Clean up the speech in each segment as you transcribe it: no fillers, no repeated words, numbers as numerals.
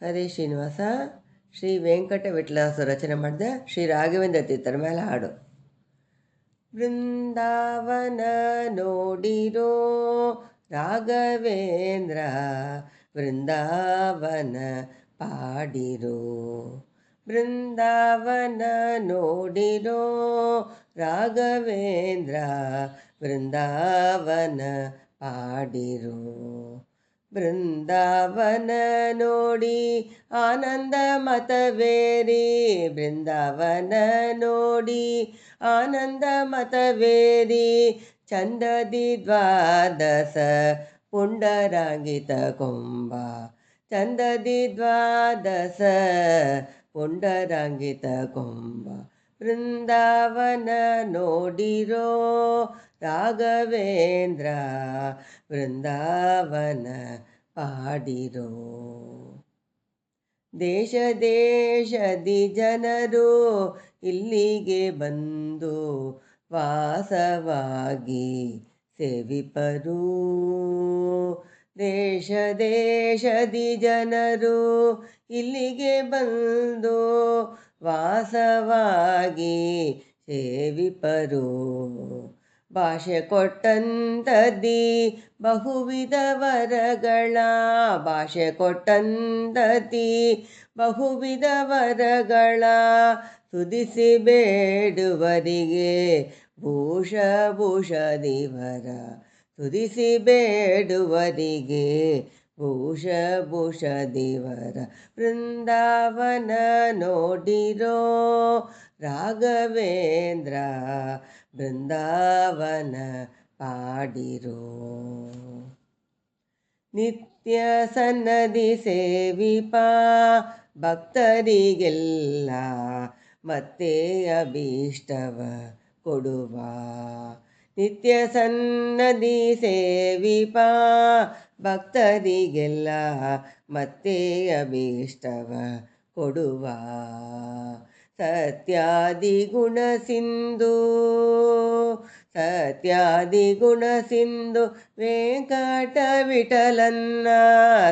ಹರೇ ಶ್ರೀನಿವಾಸ. ಶ್ರೀ ವೆಂಕಟ ವಿಠಲಾಸು ರಚನೆ ಮಾಡಿದ ಶ್ರೀ ರಾಘವೇಂದ್ರ ತೀರ್ಥರ ಮೇಲೆ ಹಾಡು. ಬೃಂದಾವನ ನೋಡಿರೋ ರಾಘವೇಂದ್ರ, ಬೃಂದಾವನ ಪಾಡಿರೋ. ಬೃಂದಾವನ ನೋಡಿರೋ ರಾಘವೇಂದ್ರ, ಬೃಂದಾವನ ಪಾಡಿರೋ. ಬೃಂದಾವನ ನೋಡಿ ಆನಂದ ಮತವೇರಿ, ಬೃಂದಾವನ ನೋಡಿ ಆನಂದ ಮತವೇರಿ. ಚಂದದಿ ದ್ವಾದಶ ಪುಂಡರಾಂಗಿತ ಕೊಂಬ, ಚಂದದಿ ದ್ವಾದಶ ಪುಂಡರಾಂಗಿತ ಕೊಂಬ. ಬೃಂದಾವನ ನೋಡಿರೋ ರಾಘವೇಂದ್ರ, ಬೃಂದಾವನ ಪಾಡಿರೋ. ದೇಶ ದೇಶದಿ ಜನರು ಇಲ್ಲಿಗೆ ಬಂದು ವಾಸವಾಗಿ ಸೇವಿಪರು. ದೇಶ ದೇಶದಿ ಜನರು ಇಲ್ಲಿಗೆ ಬಂದು ವಾಸವಾಗಿ ಸೇವಿಪರು. ಭಾಷೆ ಕೊಟ್ಟಂತದಿ ಬಹುವಿಧ ವರಗಳ, ಭಾಷೆ ಕೊಟ್ಟಂತದಿ ಬಹುವಿಧ ವರಗಳ. ತುದಿಸಿ ಬೇಡುವರಿಗೆ ಭೂಷಭೂಷದಿ ವರ, ತುದಿಸಿ ಬೇಡುವರಿಗೆ ಭೂಷಭೂಷದಿ ವರ. ಬೃಂದಾವನ ನೋಡಿರೋ ರಾಘವೇಂದ್ರ, ಬೃಂದಾವನ ಪಾಡಿರೋ. ನಿತ್ಯ ಸನ್ನದಿ ಸೇವಿಪ ಭಕ್ತರಿಗೆಲ್ಲ ಮತ್ತೆ ಅಭೀಷ್ಟವ ಕೊಡುವ. ನಿತ್ಯ ಸನ್ನದಿ ಸೇವಿಪ ಭಕ್ತರಿಗೆಲ್ಲ ಮತ್ತೆ ಅಭೀಷ್ಟವ ಕೊಡುವ. ಸತ್ಯಾದಿ ಗುಣ ಸಿಂಧು, ಸತ್ಯಾದಿ ಗುಣ ಸಿಂಧು ವೆಂಕಟ ವಿಠಲನ್ನ,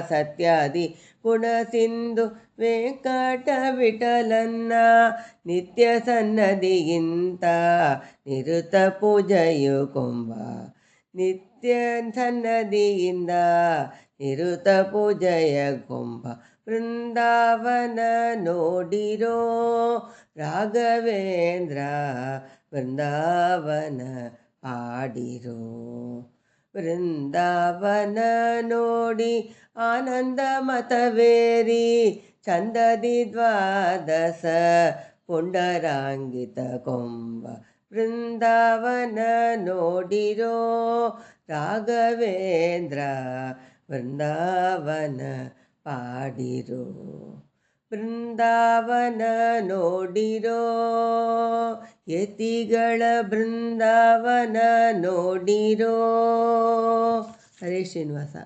ಸತ್ಯಾದಿ ಗುಣ ಸಿಂಧು ವೆಂಕಟ ವಿಠಲನ್ನ. ನಿತ್ಯ ಸನ್ನದಿಗಿಂತ ನಿರುತ ಪೂಜೆಯು ಕೊಂಬ, ನಿತ್ಯ ಸನ್ನದಿಯಿಂದ ನಿರುತ ಪೂಜೆಯ ಕೊಂಬ. ಬೃಂದಾವನ ನೋಡಿರೋ ರಾಘವೇಂದ್ರ, ಬೃಂದಾವನ ಪಾಡಿರೋ. ಬೃಂದಾವನ ನೋಡಿ ಆನಂದ ಮತವೇರಿ, ಚಂದದಿ ದ್ವಾದಶ ಪುಂಡರಾಂಗಿತ ಕೊಂಬ. ಬೃಂದಾವನ ನೋಡಿರೋ ರಾಘವೇಂದ್ರ, ಬೃಂದಾವನ ಪಾಡಿರೋ. ಬೃಂದಾವನ ನೋಡಿರೋ ಯತಿಗಳ, ಬೃಂದಾವನ ನೋಡಿರೋ. ಹರೇ ಶ್ರೀನಿವಾಸ.